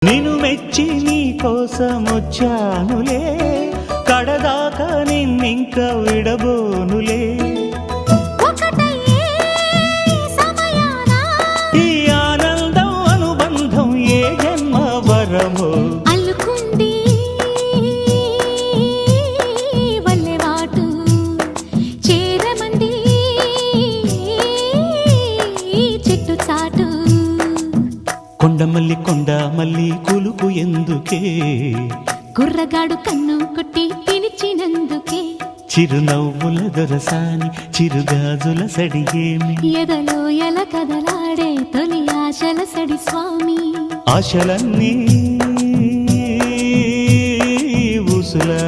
నిన్ను మెచ్చి నీ కోసం వచ్చానులే, కడదాకా నిన్నింక విడబోనులే. ఈ ఆనందం అనుబంధం ఏ జన్మ వరమో అల్లుకుంది వల్లెవాటు చేరమంది చెట్టు చాటు. కొండ మల్లి కులుకు ఎందుకే, కుర్రగాడు కన్ను కొట్టి పిలిచినందుకే. చిరునవ్వుల దొరసాని చిరుగాజుల సడిగేమి, ఎదలో ఎల కదలాడే తొలి ఆశల సడి స్వామి. ఆశలన్నీ ఊసులా